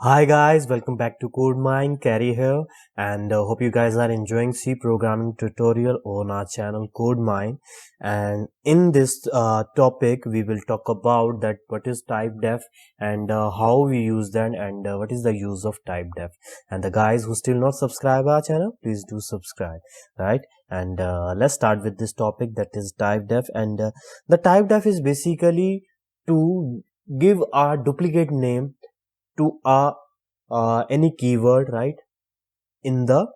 Hi guys, welcome back to Kodemine. Carrie here, and hope you guys are enjoying C programming tutorial on our channel Kodemine. And in this topic, we will talk about that what is Typedef and how we use that, and what is the use of Typedef. And the guys who still not subscribe our channel, please do subscribe, right? And let's start with this topic, that is Typedef. And the Typedef is basically to give a duplicate name to any keyword, right, in the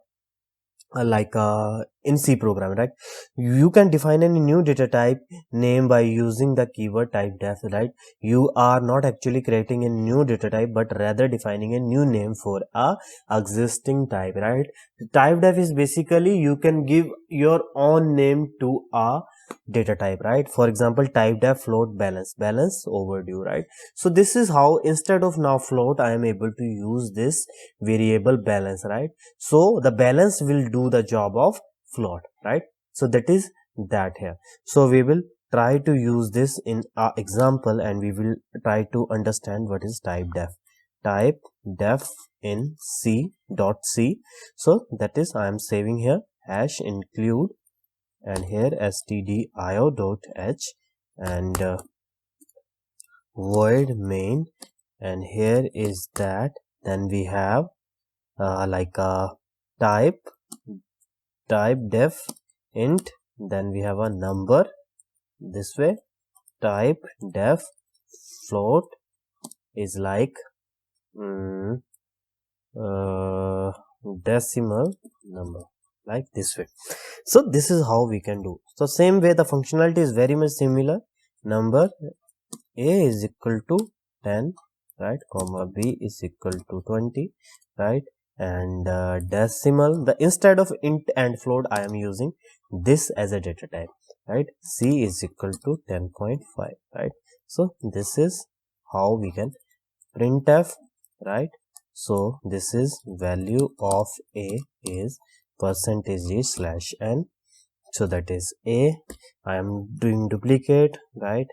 in C program, right? You can define any new data type name by using the keyword typedef, right? You are not actually creating a new data type, but rather defining a new name for a existing type, right? Typedef is basically you can give your own name to a data type, right? For example, typedef float balance overdue, right? So this is how, instead of now float, I am able to use this variable balance, right? So the balance will do the job of float, right? So that is that here. So we will try to use this in our example, and we will try to understand what is typedef in C.C. So that is, I am saving here hash include, and here stdio.h, and void main, and here is that. Then we have typedef int, then we have a number this way. Typedef float is like decimal number, like this way. So this is how we can do. So same way, the functionality is very much similar. Number a is equal to 10, right, comma b is equal to 20, right, and decimal, the instead of int and float, I am using this as a data type, right? C is equal to 10.5, right? So this is how we can printf, right? So this is value of a is percentage slash n. So that is a, I am doing duplicate, right?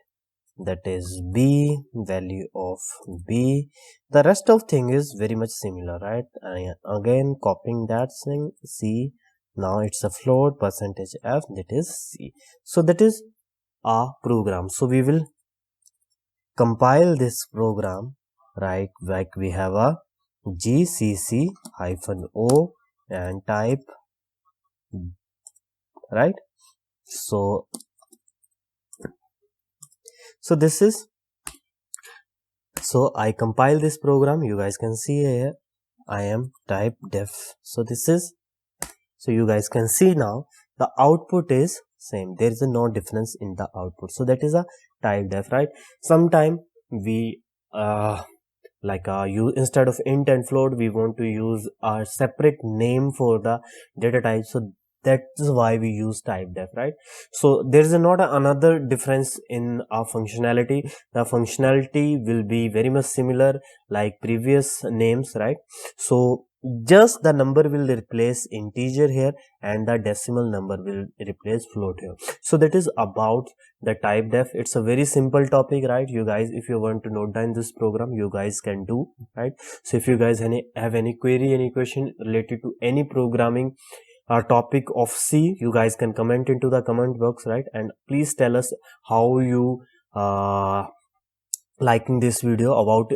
That is b, value of b. The rest of thing is very much similar, right? Again copying that thing, c, now it's a float, percentage f, that is c. So that is our program. So we will compile this program, right? Like we have a gcc-o and type, right? So this is, so I compile this program. You guys can see here I am typedef. So this is, so you guys can see now the output is same. There is no difference in the output. So that is a typedef, right? Sometime we you instead of int and float, we want to use a separate name for the data type. So that is why we use typedef, right? So there is not another difference in our functionality. The functionality will be very much similar like previous names, right? So just the number will replace integer here, and the decimal number will replace float here. So that is about the typedef. It's a very simple topic, right? You guys, if you want to note down this program, you guys can do, right? So if you guys have any query, any question related to any programming topic of C, you guys can comment into the comment box, right? And please tell us how you liking this video, about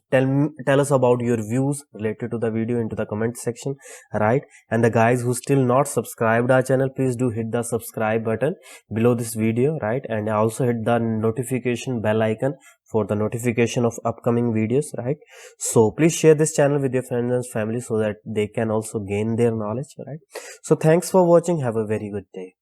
tell us about your views related to the video into the comment section, right? And the guys who still not subscribed our channel, please do hit the subscribe button below this video, right? And also hit the notification bell icon for the notification of upcoming videos, right? So please share this channel with your friends and family so that they can also gain their knowledge, right? So thanks for watching. Have a very good day.